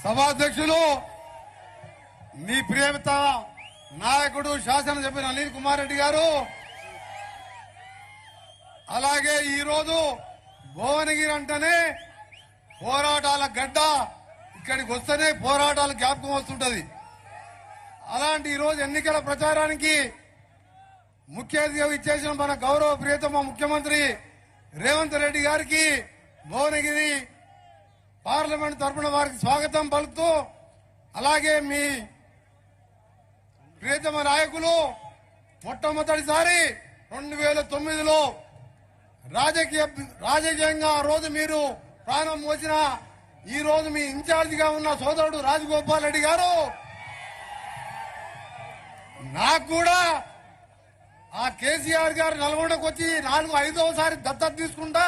సభాధ్యక్షులు మీ ప్రియత నాయకుడు శాసనసభ్యులు అనిల్ కుమార్ రెడ్డి గారు, అలాగే ఈరోజు భువనగిరి అంటేనే పోరాటాల గడ్డ, ఇక్కడికి వస్తేనే పోరాటాల జ్ఞాపకం వస్తుంటది. అలాంటి ఈరోజు ఎన్నికల ప్రచారానికి ముఖ్య అతిథిగా ఇచ్చేసిన మన గౌరవ ప్రియతమ ముఖ్యమంత్రి రేవంత్ రెడ్డి గారికి భువనగిరి పార్లమెంట్ తరఫున వారికి స్వాగతం పలుకుతూ, అలాగే మీ ప్రియతమ నాయకులు మొట్టమొదటిసారి 2009లో రాజకీయంగా ఆ రోజు మీరు ప్రాణం పోసిన ఈ రోజు మీ ఇన్ఛార్జిగా ఉన్న సోదరుడు రాజగోపాల్ రెడ్డి గారు, నాకు కూడా ఆ కేసీఆర్ గారు నల్గొండకు వచ్చి 4-5వసారి దత్తత తీసుకుంటా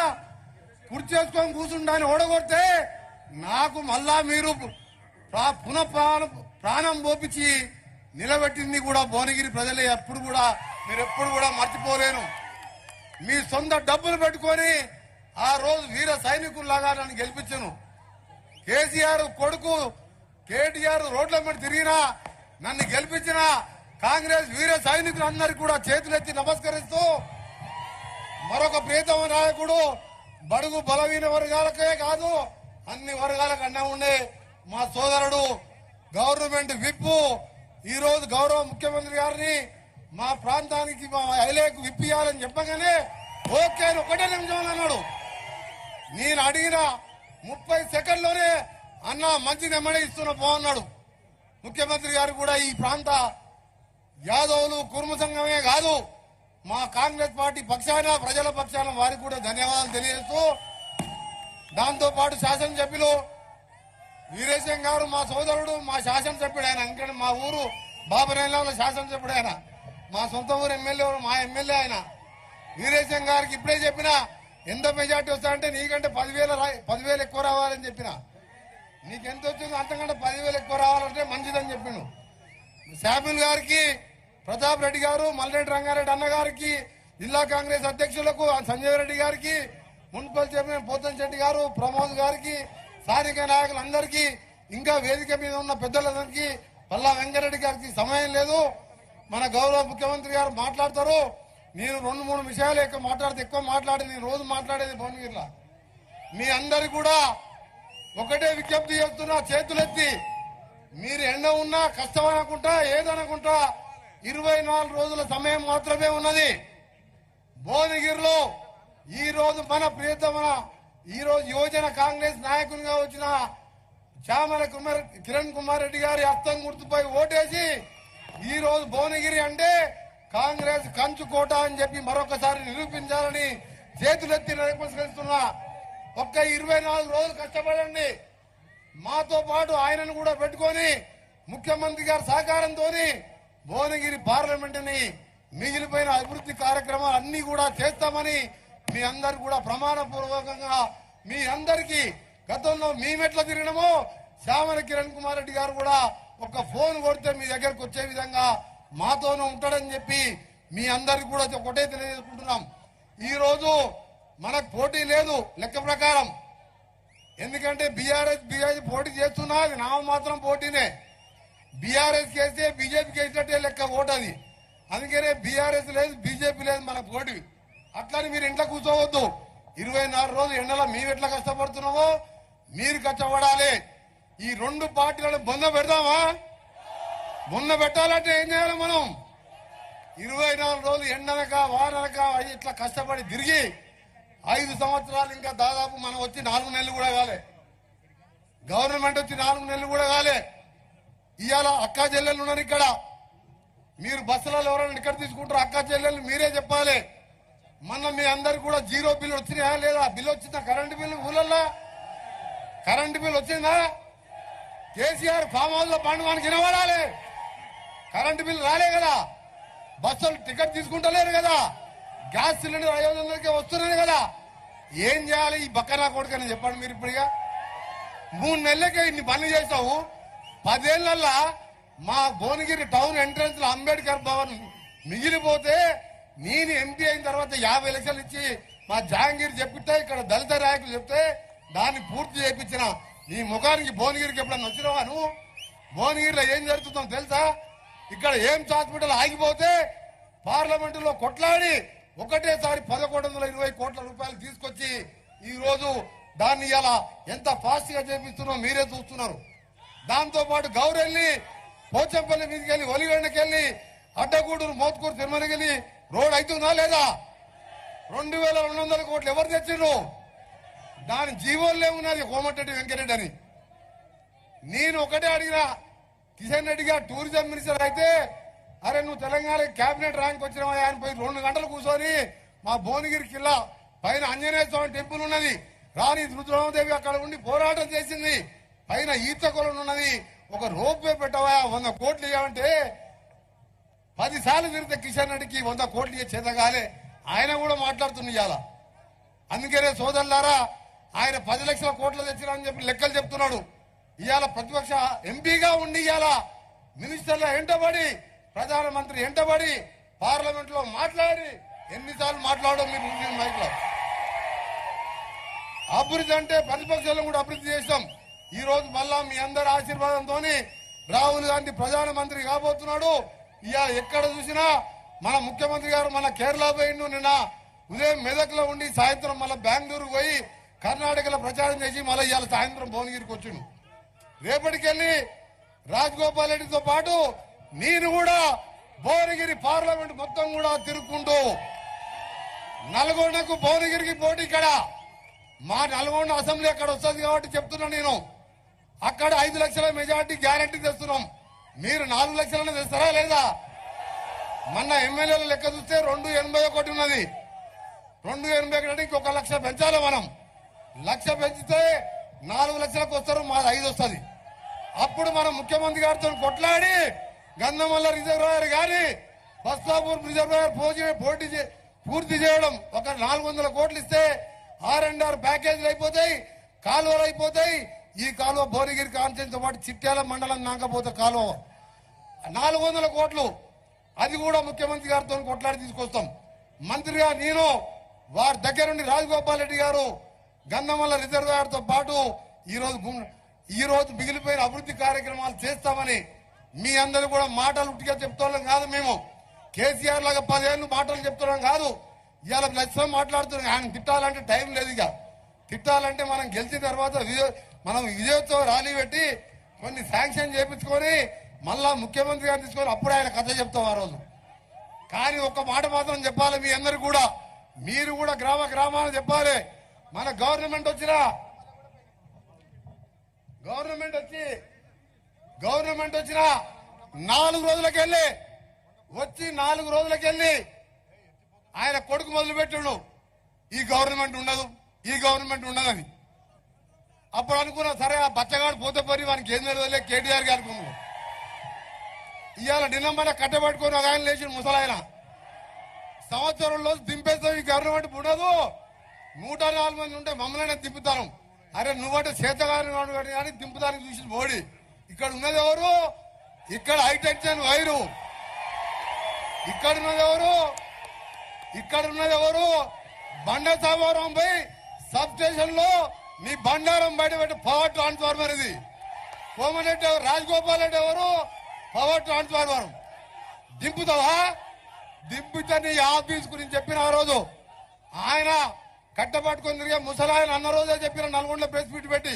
కుర్చీ చేసుకొని కూర్చుంటా అని ఓడగొడితే నాకు మళ్ళా మీరు ప్రాణం పోపించి నిలబెట్టింది కూడా భువనగిరి ప్రజలే. మీరు ఎప్పుడు కూడా మర్చిపోలేను. మీ సొంత డబ్బులు పెట్టుకొని ఆ రోజు వీర సైనికుల్లాగా నన్ను గెలిపించను. కేసీఆర్ కొడుకు కేటీఆర్ రోడ్ల మీద తిరిగినా నన్ను గెలిపించిన కాంగ్రెస్ వీర సైనికులందరికీ కూడా చేతులెత్తి నమస్కరిస్తూ, మరొక ప్రియతమ నాయకుడు బడుగు బలహీన వర్గాలకే కాదు అన్ని వర్గాలకు అన్నా ఉండే మా సోదరుడు గవర్నమెంట్ విప్ ఈ రోజు గౌరవ ముఖ్యమంత్రి గారిని మా ప్రాంతానికి మా ఐలేకు విప్పియాలని చెప్పగానే ఓకే అని 1 నిమిషం అన్నాడు. నేను అడిగిన 30 సెకండ్లోనే అన్న మంచి నెమ్మడి ఇస్తున్న పోన్నాడు. ముఖ్యమంత్రి గారు కూడా ఈ ప్రాంత యాదవులు కుర్మ సంఘమే కాదు మా కాంగ్రెస్ పార్టీ పక్షాన ప్రజల పక్షాన వారికి కూడా ధన్యవాదాలు తెలియజేస్తూ, దాంతోపాటు శాసనసభ్యులు వీరేశం గారు మా సోదరుడు, మా శాసనసభ్యుడు ఆయన, ఎందుకంటే మా ఊరు బాబురేళ్ళలో శాసనసభ్యుడు ఆయన, మా సొంత ఊరు ఎమ్మెల్యే, మా ఎమ్మెల్యే ఆయన. వీరేశం గారికి ఇప్పుడే చెప్పిన ఎంత మెజార్టీ వస్తాయంటే నీకంటే 10,000 ఎక్కువ రావాలని చెప్పిన, నీకెంత వచ్చిందో అంతకంటే 10,000 ఎక్కువ రావాలంటే మంచిదని చెప్పిండు. శామ్యుల్ గారికి, ప్రతాప్ రెడ్డి గారు, మల్రెడ్డి రంగారెడ్డి అన్న గారికి, జిల్లా కాంగ్రెస్ అధ్యక్షులకు సంజయ్ రెడ్డి గారికి, మున్సిపల్ చైర్మన్ పోతం శెట్టి గారు, ప్రమోద్ గారికి, స్థానిక నాయకులందరికీ, ఇంకా వేదిక మీద ఉన్న పెద్దలందరికీ, పల్లా వెంకరెడ్డి గారికి సమయం లేదు. మన గౌరవ ముఖ్యమంత్రి గారు మాట్లాడతారు. నేను 2-3 విషయాలు ఎక్కువ మాట్లాడి నేను రోజు మాట్లాడేది భువనగిరిలో. మీ అందరికి కూడా ఒకటే విజ్ఞప్తి చేస్తున్నా, చేతులెత్తి మీరు ఎండ ఉన్నా కష్టం అనుకుంటా ఏదనుకుంటా 24 రోజుల సమయం మాత్రమే ఉన్నది. భువనగిరిలో ఈ రోజు మన ప్రియతమ ఈ రోజు యువజన కాంగ్రెస్ నాయకునిగా వచ్చిన చామల కిరణ్ కుమార్ రెడ్డి గారి హస్తం గుర్తుపై ఓటేసి ఈ రోజు భువనగిరి అంటే కాంగ్రెస్ కంచుకోట అని చెప్పి మరొకసారి నిరూపించాలని చేతులెత్తి నమస్కరిస్తున్నా. ఒక్క 24 రోజులు కష్టపడండి. మాతో పాటు ఆయనను కూడా పెట్టుకొని ముఖ్యమంత్రి గారి సహకారంతో భువనగిరి పార్లమెంటుని మిగిలిపోయిన అభివృద్ధి కార్యక్రమాలు అన్ని కూడా చేస్తామని మీ అందరు కూడా ప్రమాణపూర్వకంగా మీ అందరికీ గతంలో మేమెట్లా తిరిగినామో శ్యామల కిరణ్ కుమార్ రెడ్డి గారు కూడా ఒక ఫోన్ కొడితే మీ దగ్గరకు వచ్చే విధంగా మాతోనే ఉంటాడని చెప్పి మీ అందరికి కూడా ఒకటే తెలియజేసుకుంటున్నాం. ఈ రోజు మనకు పోటీ లేదు లెక్క ప్రకారం, ఎందుకంటే బీఆర్ఎస్ పోటీ చేస్తున్నా అది మాత్రం పోటీనే. బీఆర్ఎస్ కేస్తే బీజేపీకి వేసినట్టే లెక్క ఓటు అది. అందుకనే బీఆర్ఎస్ లేదు బీజేపీ లేదు మన పోటీ. అట్లని మీరు ఇంట్లో కూర్చోవద్దు. 24 రోజులు ఎండలో మేము ఎట్లా కష్టపడుతున్నామో మీరు కష్టపడాలి. ఈ 2 పార్టీలను బొంద పెడదామా? బొంద పెట్టాలంటే ఏం చేయాలి మనం? 24 రోజులు ఎండనక వాననక ఇట్లా కష్టపడి తిరిగి 5 సంవత్సరాలు ఇంకా దాదాపు మనం వచ్చి 4 నెలలు కూడా కాలే. గవర్నమెంట్ వచ్చి 4 నెలలు కూడా కాలే. ఇవాళ అక్కా చెల్లెలు ఉన్నారు ఇక్కడ. మీరు బస్సులలో ఎవరైనా ఇక్కడ తీసుకుంటారు అక్కా చెల్లెలు మీరే చెప్పాలి. మొన్న మీ అందరికి కూడా 0 బిల్లు వచ్చినాయా లేదా? బిల్లు వచ్చిందా? కరెంటు బిల్లు ఊళ్ళల్లో కరెంటు బిల్లు వచ్చిందా? కేసీఆర్ ఫామ్ హౌస్ లో పండుగకి వినబడాలి. కరెంటు బిల్లు రాలే కదా. బస్సులు టికెట్ తీసుకుంటలేరు కదా. గ్యాస్ సిలిండర్ 500కే వస్తున్నాయి కదా. ఏం చేయాలి ఈ బక్కనా కొడుకని చెప్పండి మీరు. ఇప్పుడుగా 3 నెలలకే ఇన్ని పనులు చేస్తావు. 10 ఏళ్లల్లా మా భువనగిరి టౌన్ ఎంట్రన్స్ లో అంబేద్కర్ భవన్ మిగిలిపోతే నేను ఎంపీ అయిన తర్వాత 50 లక్షలు ఇచ్చి మా జహాంగీర్ చెప్పితే ఇక్కడ దళిత నాయకులు చెప్తే దాన్ని పూర్తి చేయించిన నీ ముఖానికి భువనగిరికి ఎప్పుడన్నా వచ్చినావా నువ్వు? భువనగిరిలో ఏం జరుగుతుందో తెలుసా? ఇక్కడ ఎయిమ్స్ హాస్పిటల్ ఆగిపోతే పార్లమెంటులో కొట్లాడి ఒకటేసారి 1120 కోట్ల రూపాయలు తీసుకొచ్చి ఈ రోజు దాన్ని ఇలా ఎంత ఫాస్ట్ గా చేపిస్తున్నారో మీరే చూస్తున్నారు. దాంతో పాటు గౌరెల్లి పోచంపల్లి మీదకి వెళ్ళి ఒలిగండకి వెళ్ళి అడ్డగూడూరు మోత్కూరు తిరుమలకి వెళ్ళి రోడ్ అవుతుందా లేదా? 2200 కోట్లు ఎవరు తెచ్చిండ్రు? దాని జీవోల్లో ఉన్నది కోమటిరెడ్డి వెంకరెడ్డి అని. నేను ఒకటే అడిగినా, కిషన్ రెడ్డి గారు టూరిజం మినిస్టర్ అయితే అరే నువ్వు తెలంగాణ కేబినెట్ ర్యాంక్ వచ్చినావా అని పోయి 2 గంటలు కూర్చొని మా భువనగిరి కిల్లా పైన ఆంజనేయ స్వామి టెంపుల్ ఉన్నది, రాణి రుద్రమాదేవి అక్కడ ఉండి పోరాటం చేసింది, పైన ఈత కొలను ఉన్నది, ఒక రోప్ వే పెట్టవా 100 కోట్లు ఇవ్వమంటే 10 సార్లు తిరిగితే కిషన్ రెడ్డికి 100 కోట్లు ఇచ్చే చేతగాలే. ఆయన కూడా మాట్లాడుతుంది ఇవాళ. అందుకనే సోదరులారా, ఆయన 10 లక్షల కోట్లు తెచ్చినా అని చెప్పి లెక్కలు చెప్తున్నాడు. ఇవాళ ప్రతిపక్ష ఎంపీగా ఉండి ఇవాళ మినిస్టర్ల ఎంటబడి ప్రధానమంత్రి ఎంటబడి పార్లమెంట్ లో మాట్లాడి ఎన్నిసార్లు మాట్లాడడం మీరు మైక్ లో. అభివృద్ధి అంటే ప్రతిపక్షాలను కూడా అభివృద్ధి చేస్తాం. ఈ రోజు మళ్ళా మీ అందరి ఆశీర్వాదంతో రాహుల్ గాంధీ ప్రధానమంత్రి కాబోతున్నాడు. ఇవాళ ఎక్కడ చూసినా మన ముఖ్యమంత్రి గారు మన కేరళ పోయిండు, నిన్న ఉదయం మెదక్ లో ఉండి సాయంత్రం మళ్ళీ బెంగళూరు పోయి కర్ణాటకలో ప్రచారం చేసి మళ్ళీ ఇవాళ సాయంత్రం భువనగిరికి వచ్చిండు. రేపటికెళ్ళి రాజగోపాల్ రెడ్డితో పాటు నేను కూడా భువనగిరి పార్లమెంట్ మొత్తం కూడా తిరుగుకుంటూ నల్గొండకు భువనగిరికి పోటీ. ఇక్కడ మా నల్గొండ అసెంబ్లీ అక్కడ వస్తుంది కాబట్టి చెప్తున్నా, నేను అక్కడ 5 లక్షల మెజార్టీ గ్యారంటీ తెస్తున్నాం. మీరు 4 లక్షలను తెస్తారా లేదా? మొన్న ఎమ్మెల్యేల లెక్క చూస్తే 281 ఉన్నది. 281 ఇంకొక 1 లక్ష పెంచాలి. మనం 1 లక్ష పెంచితే 4 లక్షలకు వస్తారు, మాది 5 వస్తుంది. అప్పుడు మనం ముఖ్యమంత్రి గారితో కొట్లాడి గంధమల్ల రిజర్వాయర్ గాని బస్తాపూర్ రిజర్వాయర్ పూర్తి చేయడం, ఒక 400 కోట్లు ఇస్తే R&R ప్యాకేజీలు అయిపోతాయి, కాలువలు అయిపోతాయి. ఈ కాలువ భువనగిరి కాన్సెన్తో పాటు చిట్యాల మండలం నాకపోతే కాలువ 400 కోట్లు, అది కూడా ముఖ్యమంత్రి గారితో కొట్లాడి తీసుకొస్తాం. మంత్రిగా నేను వారి దగ్గరుండి రాజగోపాల్ రెడ్డి గారు గంధమల్ల రిజర్వాయర్ తో పాటు ఈ రోజు మిగిలిపోయిన అభివృద్ధి కార్యక్రమాలు చేస్తామని మీ అందరూ కూడా మాటలు ఉట్టిగా చెప్తున్నాం కాదు. మేము కేసీఆర్ లాగా 10 ఏళ్ళు మాటలు చెప్తున్నాం కాదు. ఇవాళ లక్ష్యం మాట్లాడుతున్నాం. ఆయన తిట్టాలంటే టైం లేదు. ఇక తిట్టాలంటే మనం గెలిచిన తర్వాత మనం విజయోత్సవ ర్యాలీ పెట్టి కొన్ని శాంక్షన్ చేయించుకొని మళ్ళా ముఖ్యమంత్రి గారిని తీసుకొని అప్పుడు ఆయన కథ చెప్తాం ఆ రోజు. కానీ ఒక్క మాట మాత్రం చెప్పాలి మీ అందరు కూడా, మీరు కూడా గ్రామాలు చెప్పాలి. మన గవర్నమెంట్ వచ్చి 4 రోజులకెళ్ళి ఆయన కొడుకు మొదలు పెట్టాడు, ఈ గవర్నమెంట్ ఉండదని. అప్పుడు అనుకున్నా, సరే ఆ బచ్చగాడు పోతే పోయి వానికి ఏం తెలియదులే కేటీఆర్ గారికి అనుకున్నాడు. ఇవాళ నిన్నమ్మన కట్టబెట్టుకుని ఒక ఆయన లేచి ముసలాయన సంవత్సరంలో దింపేస్తాం, ఈ గవర్నమెంట్ ఉండదు, 104 మంది ఉంటే మమ్మల్ని దింపుతాను. అరే నువ్వంటే చేతగాని కానీ దింపుతానికి చూసి మోడీ. ఇక్కడ ఉన్నది ఎవరు? ఇక్కడ హైటెన్షన్ వైరు. ఇక్కడ ఉన్నది ఎవరు? బండ సామారం పోయి సబ్ స్టేషన్ లో నీ బండారం బయట పెట్టి పవర్ ట్రాన్స్ఫార్మర్. ఇది కోమరెడ్డి రాజగోపాల్ రెడ్డి ఎవరు? Power transformer. దింపుతావా? దింపితే నీ ఆఫీస్ గురించి చెప్పిన ఆ రోజు ఆయన కట్టబట్టుకొని తిరిగే ముసలాయన అన్న రోజే చెప్పిన నల్గొండలో ప్రెస్ మీట్ పెట్టి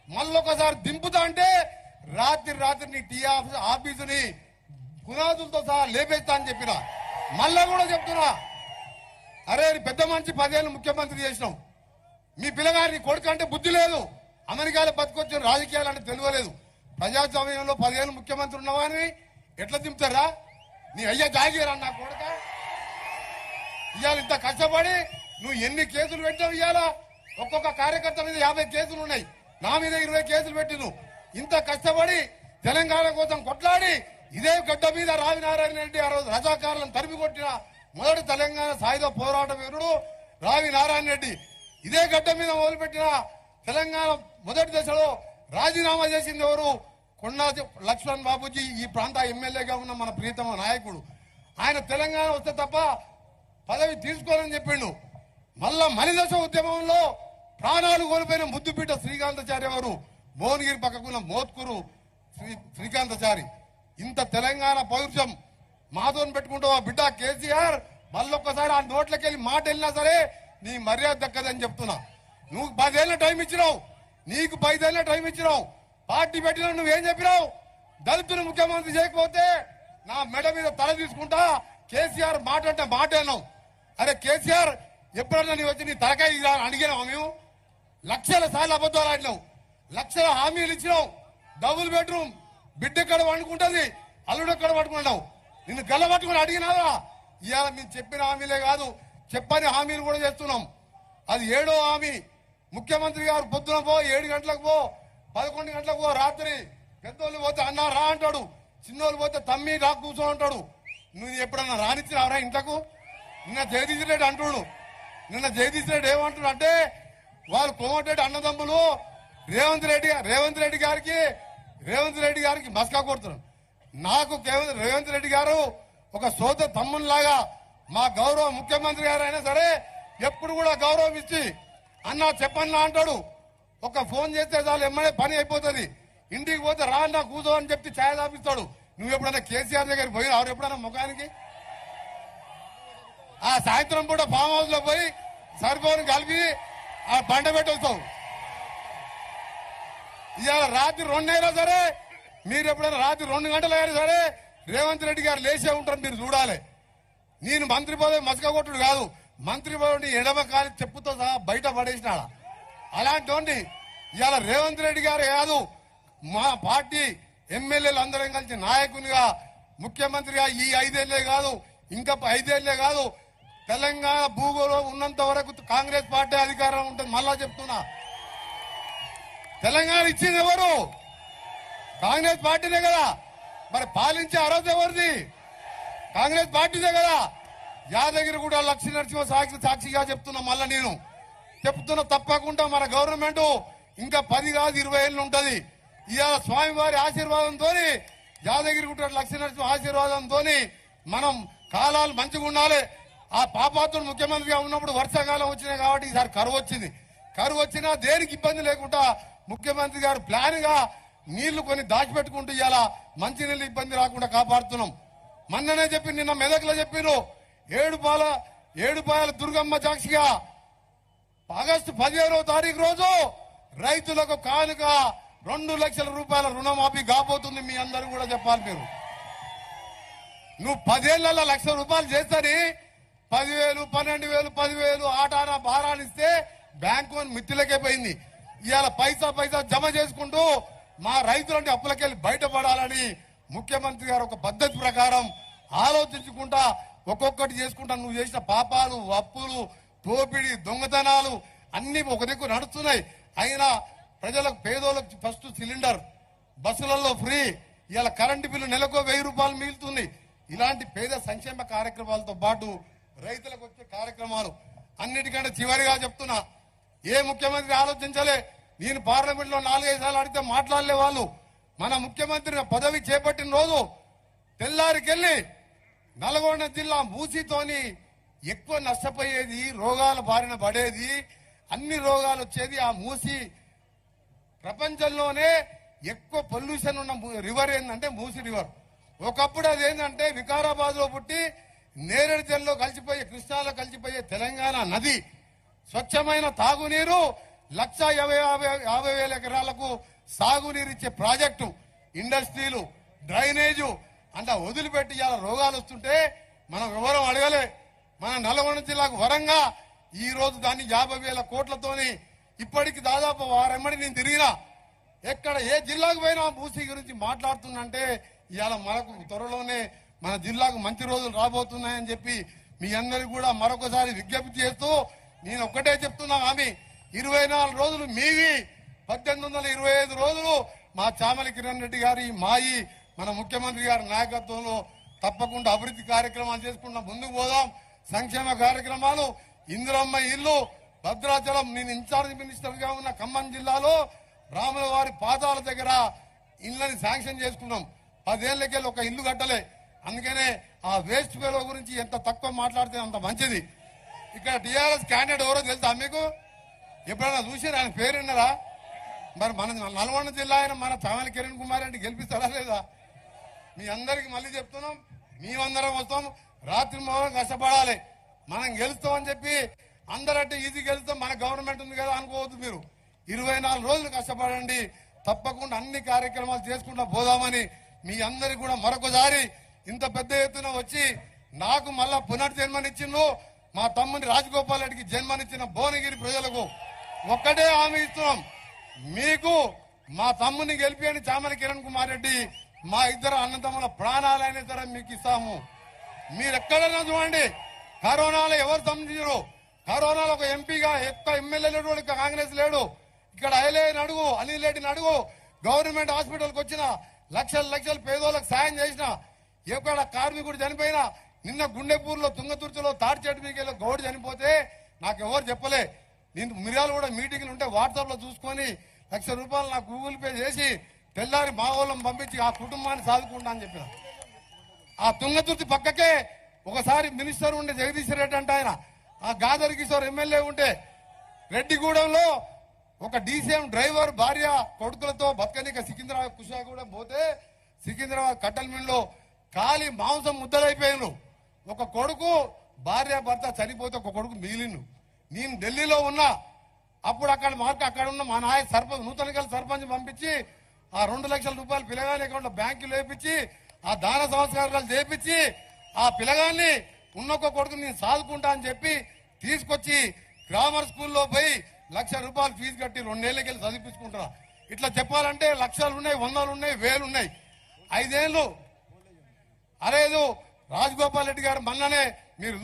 మళ్ళొకసారి దింపుతా అంటే రాత్రి నీ టీ ఆఫీసుని పునాదులతో సహా లేపేస్తా అని చెప్పిన. మళ్ళా కూడా చెప్తున్నా, అరే పెద్ద మనిషి 10 ఏళ్ళు ముఖ్యమంత్రి చేసినాం, మీ పిల్లగారిని కొడుకు అంటే బుద్ధి లేదు, అమెరికాలో బతికొచ్చిన రాజకీయాలు అంటే తెలియలేదు, ప్రజాస్వామ్యంలో 10 ఏళ్ళు ముఖ్యమంత్రి ఉన్నవాని ఎట్లా దింపుతారా? నీ అయ్యా జాగీరా నా కొడుక. ఇవాళ ఇంత కష్టపడి నువ్వు ఎన్ని కేసులు పెట్టావు? ఇవాళ ఒక్కొక్క కార్యకర్త మీద 50 కేసులు ఉన్నాయి, నా మీద 20 కేసులు పెట్టిను. ఇంత కష్టపడి తెలంగాణ కోసం కొట్లాడి ఇదే గడ్డ మీద రావినారాయణ రెడ్డి ఆ రోజు రజాకారులను తరిమి కొట్టిన మొదటి తెలంగాణ సాయుధ పోరాట వీరుడు రావినారాయణ రెడ్డి. ఇదే గడ్డ మీద మొదలుపెట్టిన తెలంగాణ మొదటి దశలో రాజీనామా చేసింది ఎవరు? కొండా లక్ష్మణ్ బాబుజీ, ఈ ప్రాంత ఎమ్మెల్యేగా ఉన్న మన ప్రీతమ నాయకుడు. ఆయన తెలంగాణ వస్తే తప్ప పదవి తీసుకోవాలని చెప్పిండు. మళ్ళా మలిదశ ఉద్యమంలో ప్రాణాలు కోల్పోయిన ముద్దుపీట శ్రీకాంతాచార్య గారు భువనగిరి పక్కకున్న మోత్కూరు శ్రీకాంతచారి ఇంత తెలంగాణ పౌరుషం మాతో పెట్టుకుంటావు బిడ్డ కేసీఆర్ మళ్ళొక్కసారి ఆ నోట్లకి వెళ్ళి మాట వెళ్ళినా సరే నీ మర్యాద దక్కదని చెప్తున్నా. నువ్వు 10 ఏళ్ళ టైం ఇచ్చినావు, నీకు 5 ఏళ్ళ టైం ఇచ్చినావు, పార్టీ పెట్టినా నువ్వేం చెప్పినావు? దళితులు ముఖ్యమంత్రి చేయకపోతే నా మెడ మీద తల తీసుకుంటా కేసీఆర్ మాట అంటే మాట అన్నావు. అరే కేసీఆర్ ఎప్పుడన్నా నీ వచ్చి నీ తలకాయ అడిగినావు? మేము లక్షల సార్లు అబద్ధాలు ఆడినావు, లక్షల హామీలు ఇచ్చినావు. డబుల్ బెడ్రూమ్ బిడ్డ ఎక్కడ వండుకుంటుంది, అల్లుడు ఎక్కడ పట్టుకుంటావు? నిన్ను గల్ల పట్టుకుని అడిగినావా? ఇవాళ మేము చెప్పిన హామీలే కాదు, చెప్పని హామీలు కూడా చేస్తున్నాం. అది 7వ హామీ. ముఖ్యమంత్రి గారు పొద్దున పో, 7 గంటలకు పో, 11 గంటలకు పో, రాత్రి పెద్దోళ్ళు పోతే అన్నా రా అంటాడు, చిన్నోళ్ళు పోతే తమ్మి రా కూర్చో అంటాడు. నువ్వు ఎప్పుడన్నా రానిచ్చినావరా ఇంతకు? నిన్న జగదీష్ రెడ్డి అంటుడు, నిన్న జగదీష్ రెడ్డి ఏమంటుడు అంటే వాళ్ళు కోమటిరెడ్డి అన్నదమ్ములు రేవంత్ రెడ్డి గారికి మస్కా కొడుతున్నాడు. నాకు రేవంత్ రెడ్డి గారు ఒక సోద తమ్మునిలాగా మా గౌరవ ముఖ్యమంత్రి గారు అయినా సరే ఎప్పుడు కూడా గౌరవం ఇచ్చి అన్నా చెప్పన్నా అంటాడు. ఒక ఫోన్ చేస్తే చాలు ఎమ్మడే పని అయిపోతుంది. ఇంటికి పోతే రా అన్నా కూర్చో అని చెప్పి ఛాయ్ తాపిస్తాడు. నువ్వు ఎప్పుడైనా కేసీఆర్ దగ్గరికి పోయి ఎవరు ఎప్పుడైనా ముఖానికి ఆ సాయంత్రం పూట ఫామ్ హౌస్ లో పోయి సరిపోని కలిపి ఆ బండ పెట్టొస్తావు. ఇవాళ రాత్రి 2 అయినా సరే మీరు ఎప్పుడైనా రాత్రి 2 గంటలు అయినా సరే రేవంత్ రెడ్డి గారు లేచే ఉంటారు, మీరు చూడాలి. నేను మంత్రి పదవి మసక కొట్టుడు కాదు, మంత్రి పదవిని ఎడమ కాలి చెప్పుతో సహా బయట పడేసినాడ. అలాంటి ఇవాళ రేవంత్ రెడ్డి గారు కాదు, మా పార్టీ ఎమ్మెల్యేలు అందరం కలిసి నాయకునిగా ముఖ్యమంత్రిగా ఈ 5 ఏళ్లే కాదు, ఇంకా 5 ఏళ్లే కాదు, తెలంగాణ భూగోళం ఉన్నంత వరకు కాంగ్రెస్ పార్టీ అధికారం ఉంటుంది. మళ్ళా చెప్తున్నా, తెలంగాణ ఇచ్చింది ఎవరు? కాంగ్రెస్ పార్టీనే కదా. మరి పాలించే అర్హత ఎవరిది? కాంగ్రెస్ పార్టీదే కదా. యాదగిరి కూడా లక్ష్మీ నరసింహ సాక్షిగా చెప్తున్నా, మళ్ళా నేను చెప్తున్నా, తప్పకుండా మన గవర్నమెంట్ ఇంకా 10 కాదు 20 ఏళ్ళు ఉంటది. ఇవాళ స్వామివారి ఆశీర్వాదంతో యాదగిరి గుట్ట లక్ష్మీ నరసింహ ఆశీర్వాదంతో మనం కాలాలు మంచిగా ఉండాలి. ఆ పాపాత్రుడు ముఖ్యమంత్రిగా ఉన్నప్పుడు వర్షాకాలం వచ్చినాయి కాబట్టి ఈసారి కరువు వచ్చింది. కరువు వచ్చినా దేనికి ఇబ్బంది లేకుండా ముఖ్యమంత్రి గారు ప్లాన్ గా నీళ్లు కొన్ని దాచిపెట్టుకుంటూ ఇవాళ మంచినీళ్ళు ఇబ్బంది రాకుండా కాపాడుతున్నాం. మొన్ననే చెప్పి నిన్న మెదక్లో చెప్పిను, ఏడుపాయల దుర్గమ్మ సాక్షిగా ఆగస్టు 15వ తారీఖు రోజు రైతులకు కానుక 2 లక్షల రూపాయల రుణమాఫీ కాబోతుంది. మీ అందరూ కూడా చెప్పాలి. మీరు నువ్వు 10 ఏళ్లలో 1 లక్ష రూపాయలు చేస్తని 10,000, 12,000, 10,000 ఆటాన భారాలు ఇస్తే బ్యాంకు మిత్తులకే పోయింది. ఇవాళ పైసా జమ చేసుకుంటూ మా రైతులంటే అప్పులకెళ్ళి బయటపడాలని ముఖ్యమంత్రి గారు ఒక పద్ధతి ప్రకారం ఆలోచించుకుంటా ఒక్కొక్కటి చేసుకుంటా నువ్వు చేసిన పాపాలు, అప్పులు, తోపిడి, దొంగతనాలు అన్ని ఒక దిక్కు నడుస్తున్నాయి. అయినా ప్రజలకు పేదోళ్ళకు ఫస్ట్ సిలిండర్, బస్సులలో ఫ్రీ, ఇలా కరెంటు బిల్లు నెలకు 1000 రూపాయలు మిగులుతుంది. ఇలాంటి పేద సంక్షేమ కార్యక్రమాలతో పాటు రైతులకు వచ్చే కార్యక్రమాలు అన్నిటికంటే చివరిగా చెప్తున్నా, ఏ ముఖ్యమంత్రి ఆలోచించలే. నేను పార్లమెంట్ లో 4-5 సార్లు అడిగితే మాట్లాడలే వాళ్ళు. మన ముఖ్యమంత్రి పదవి చేపట్టిన రోజు తెల్లారికెళ్లి నల్గొండ జిల్లా మూసితోని ఎక్కువ నష్టపోయేది, రోగాల బారిన పడేది, అన్ని రోగాలు వచ్చేది ఆ మూసి. ప్రపంచంలోనే ఎక్కువ పొల్యూషన్ ఉన్న రివర్ ఏంటంటే మూసి రివర్. ఒకప్పుడు అదేంటంటే వికారాబాద్ లో పుట్టి నేరేడు జల్లో కలిసిపోయే, కృష్ణాలో కలిసిపోయే తెలంగాణ నది స్వచ్ఛమైన తాగునీరు 1,50,000 ఎకరాలకు సాగునీరు ఇచ్చే ప్రాజెక్టు, ఇండస్ట్రీలు, డ్రైనేజు అంతా వదిలిపెట్టి ఇలా రోగాలు వస్తుంటే మనం ఎవరూ అడగలే. మన నల్గొండ జిల్లాకు వరంగా ఈ రోజు దాన్ని 50,000 కోట్లతోని ఇప్పటికి దాదాపు వారెమ్మడి నేను తిరిగినా. ఎక్కడ ఏ జిల్లాకు పోయినా మూసీ గురించి మాట్లాడుతున్నంటే ఇవాళ మనకు త్వరలోనే మన జిల్లాకు మంచి రోజులు రాబోతున్నాయని చెప్పి మీ అందరికి కూడా మరొకసారి విజ్ఞప్తి చేస్తూ నేను ఒక్కటే చెప్తున్నా, ఆమె 24 రోజులు మీవి, 1825 రోజులు మా చామల కిరణ్ రెడ్డి గారి మాయి మన ముఖ్యమంత్రి గారి నాయకత్వంలో తప్పకుండా అభివృద్ధి కార్యక్రమాలు చేసుకుంటా ముందుకు పోదాం. సంక్షేమ కార్యక్రమాలు, ఇందిరమ్మ ఇల్లు, భద్రాచలం, నేను ఇన్ఛార్జ్ మినిస్టర్ గా ఉన్న ఖమ్మం జిల్లాలో రాముల వారి పాదాల దగ్గర ఇళ్లని శాంక్షన్ చేసుకున్నాం. 10 ఏళ్లకెళ్ళి ఒక ఇల్లు కట్టలే. అందుకనే ఆ వేస్ట్ ఫెలో గురించి ఎంత తక్కువ మాట్లాడితే అంత మంచిది. ఇక్కడ టీఆర్ఎస్ క్యాండిడేట్ ఎవరో తెలుసా మీకు? ఎప్పుడైనా చూసి ఆయన పేరు విన్నారా? మరి మన నల్గొండ జిల్లా అయిన మన చామల కిరణ్ కుమార్ రెడ్డి గెలిపిస్తారా లేదా? మీ అందరికి మళ్ళీ చెప్తున్నాం, మేమందరం వస్తాం, రాత్రి మొదలు కష్టపడాలి, మనం గెలుస్తామని చెప్పి అందరంటే ఈజీ గెలుస్తాం, మన గవర్నమెంట్ ఉంది కదా అనుకోవద్దు. మీరు 24 రోజులు కష్టపడండి, తప్పకుండా అన్ని కార్యక్రమాలు చేసుకుంటూ పోదామని మీ అందరికి కూడా మరొకసారి ఇంత పెద్ద ఎత్తున వచ్చి నాకు మళ్ళా పునర్జన్మనిచ్చిండు మా తమ్ముని రాజగోపాల్ రెడ్డికి జన్మనిచ్చిన భువనగిరి ప్రజలకు ఒక్కటే హామీ ఇస్తున్నాం, మీకు మా తమ్ముని గెలిపి చామల కిరణ్ కుమార్ రెడ్డి మా ఇద్దరు అన్నదమ్ముల ప్రాణాలైన సరే మీకు ఇస్తాము. మీరు ఎక్కడైనా చూడండి, కరోనాలో ఎవరు సంబంధించరు, కరోనాలో ఒక ఎంపీగా ఎక్కువ ఎమ్మెల్యే లేడు, కాంగ్రెస్ లేడు. ఇక్కడ ఐలేని అడుగు, అనిల్ రెడ్డిని అడుగు, గవర్నమెంట్ హాస్పిటల్కి వచ్చిన లక్షలు పేదోళ్ళకి సాయం చేసిన, ఎక్కడ కార్మికుడు చనిపోయినా, నిన్న గుండెపూర్లో తుంగతుర్తిలో తాడి చెట్టు మీకు గౌడు చనిపోతే నాకు ఎవరు చెప్పలే. నేను మిర్యాలు కూడా మీటింగ్లు ఉంటే వాట్సాప్ లో చూసుకొని ₹1,00,000 నాకు గూగుల్ పే చేసి తెల్లారి మా వాళ్ళని పంపించి ఆ కుటుంబాన్ని సాదుకుంటా అని చెప్పిన. ఆ తుంగతుర్తి పక్కకే ఒకసారి మినిస్టర్ ఉండే జగదీష్ రెడ్డి అంటే ఆయన, ఆ గాదర్ కిషోర్ ఎమ్మెల్యే ఉంటే రెడ్డిగూడెంలో ఒక డీసీఎం డ్రైవర్ భార్య కొడుకులతో బతకనిక సికింద్రాబాద్ కుషాగూడెం పోతే సికింద్రాబాద్ కట్టల్ మిల్లో కాలి మాంసం ముద్దలైపోయాను. ఒక కొడుకు భార్య భర్త చనిపోతే ఒక కొడుకు మిగిలిను. నేను ఢిల్లీలో ఉన్నా, అప్పుడు అక్కడ ఉన్న మా నాయ సర్పంచ్ నూతనకల్ సర్పంచ్ పంపించి ఆ ₹2,00,000 పిల్లగాని అకౌంట్ బ్యాంకులో వేపించి ఆ దాన సంస్కారాలు చేపించి ఆ పిల్లగాన్ని ఉన్నొక్క కొడుకు నేను సాదుకుంటా అని చెప్పి తీసుకొచ్చి గ్రామర్ స్కూల్లో పోయి ₹1,00,000 ఫీజు కట్టి 2 ఏళ్ళకెళ్ళి చదివించుకుంటారా. ఇట్లా చెప్పాలంటే లక్షలు ఉన్నాయి, 100లు ఉన్నాయి, 1000 ఉన్నాయి. 5 ఏళ్ళు అరేదు రాజగోపాల్ రెడ్డి గారు మొన్ననే మీరు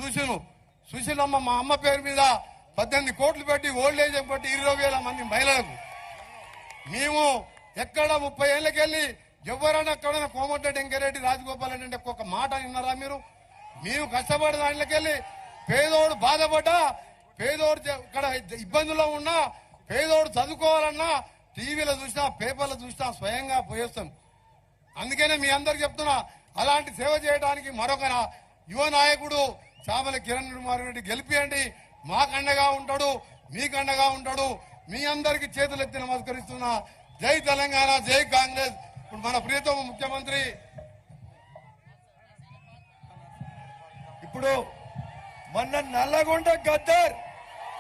చూసినమ్మ మా అమ్మ పేరు మీద 18 కోట్లు పెట్టి ఓల్డ్ ఏజ్ పెట్టి 20,000 మంది మహిళలకు. మేము ఎక్కడ 30 ఏళ్ళకెళ్ళి ఎవరైనా ఎక్కడైనా కోమటిరెడ్డి వెంకరెడ్డి రాజగోపాల్ రెడ్డి అంటే ఒక్కొక్క మాట విన్నారా మీరు? మేము కష్టపడే దాంట్లోకెళ్ళి పేదోడు బాధపడ్డా, పేదోడు ఇక్కడ ఇబ్బందుల్లో ఉన్నా, పేదోడు చదువుకోవాలన్నా టీవీలో చూసినా పేపర్లో చూసినా స్వయంగా పోయేస్తాం. అందుకనే మీ అందరికి చెప్తున్నా, అలాంటి సేవ చేయడానికి మరొక యువ నాయకుడు చామల కిరణ్ కుమార్ రెడ్డి గెలిపియండి. మాకండగా ఉంటాడు, మీకండగా ఉంటాడు. మీ అందరికి చేతులెత్తి నమస్కరిస్తున్నా. జై తెలంగాణ, జై కాంగ్రెస్. ఇప్పుడు మన ప్రియతమ ముఖ్యమంత్రి ఇప్పుడు మొన్న నల్లగొండ గద్దర్